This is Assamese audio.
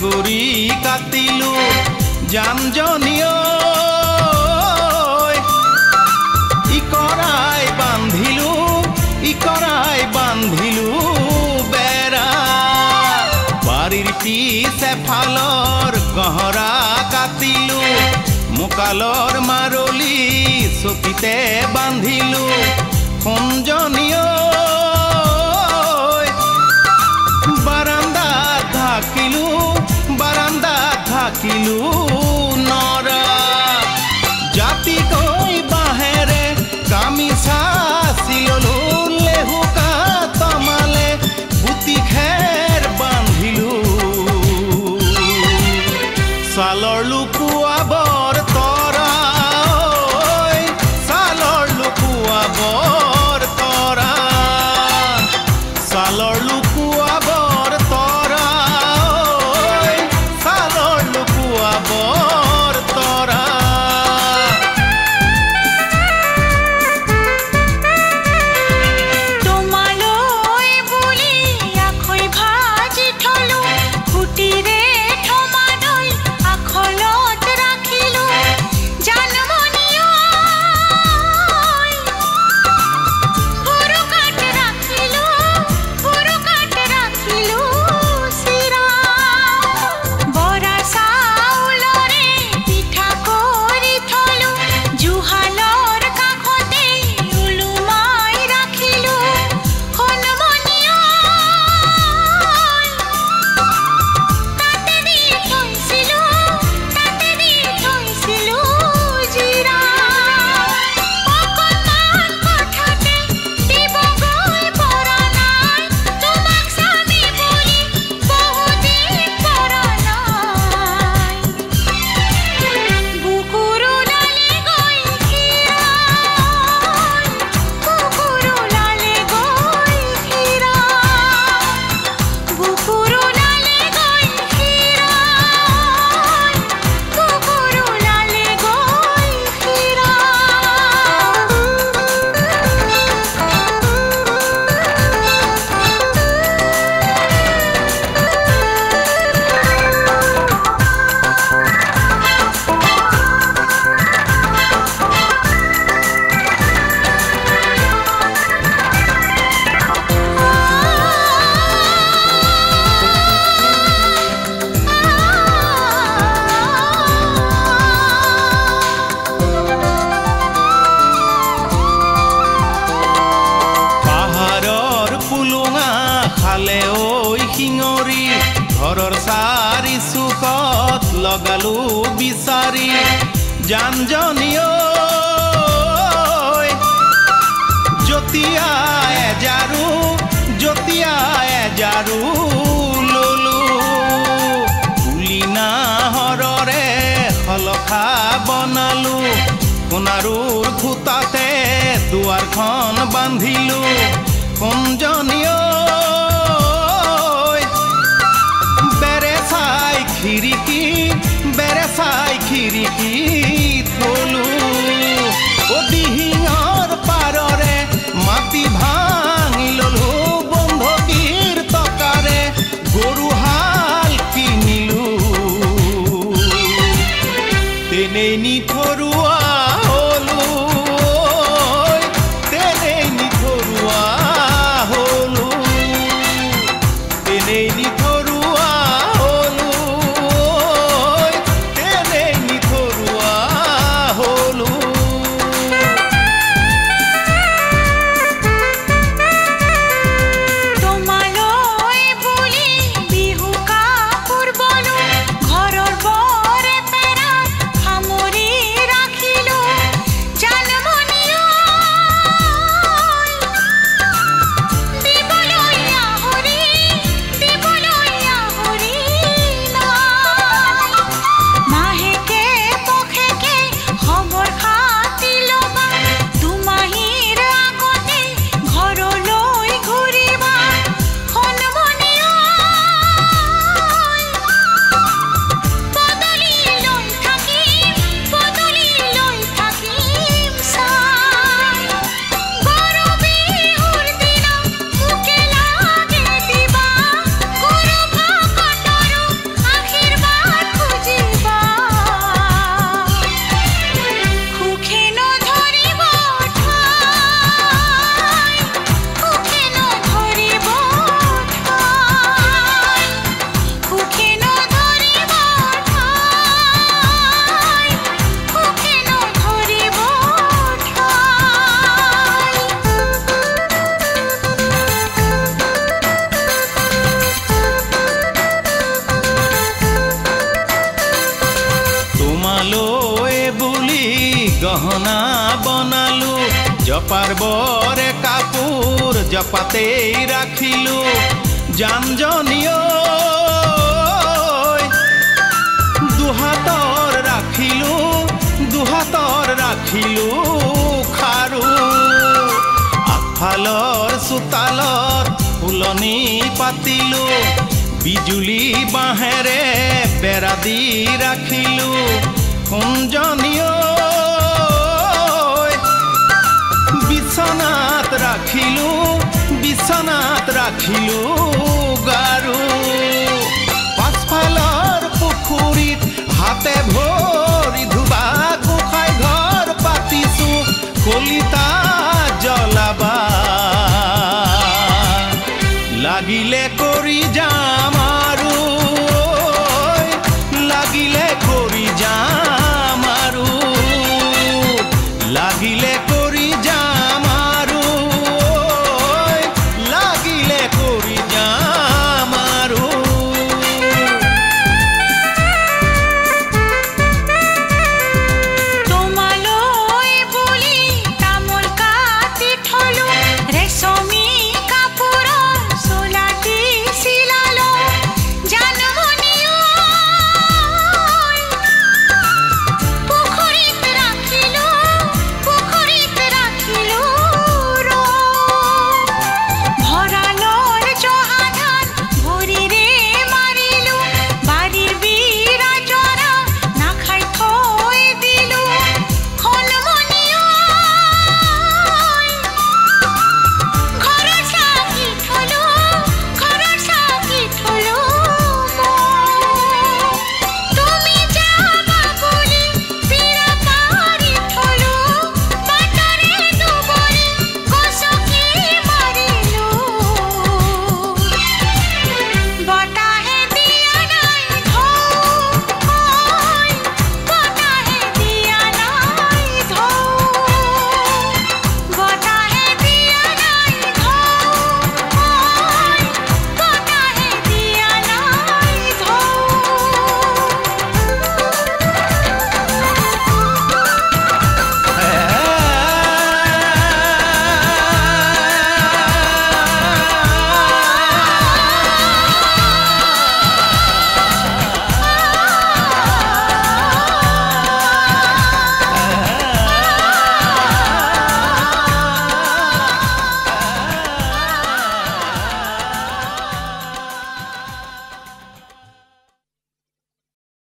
গুৰি কাটিলো জানজনীয় ইকৰাই বান্ধিলো বেৰা বাৰীৰ পিছে ফালৰ গহৰা কাটিলো মুকালৰ মাৰলি চকিতে বান্ধিলো সোণজনীয় বাৰান্দাত ঢাকিলো নৰা জাতিকৈ বাঁহেৰে গামিছা চিললো লেহুকা তমালে বুটি খেৰ বান্ধিলো ছালৰ লুকুৱা বৰ তৰা ছালৰ লুকুৱা বৰ তৰা ছালৰ লুকুৱা বৰ তৰা ছালৰ লুকুৱা বৰ তৰা ঘৰৰ চাৰি চুকত লগালো বিচাৰি জানজনীয় জতিয়া এজাৰু ললো পুলি নাহৰৰে শলখা বনালো সোণাৰুৰ খুটাতে দুৱাৰখন বান্ধিলো কোনজনীয় খিৰিকী থলো দিহিঙৰ পাৰৰে মাটি ভাঙি ললো বন্ধকীৰ টকাৰে গৰুহাল কিনিলো তেনেই নিথৰুৱা হলো তেনেই নিথৰুৱা হলো গহনা বনালো জপাৰ বৰে কাপোৰ জপাতেই ৰাখিলো জানজনীয় দুহাতৰ ৰাখিলো খাৰু আগফালৰ চোতালত ফুলনি পাতিলো বিজুলী বাঁহেৰে বেৰা দি ৰাখিলো কুঞ্জনীয় বিছনাত ৰাখিলো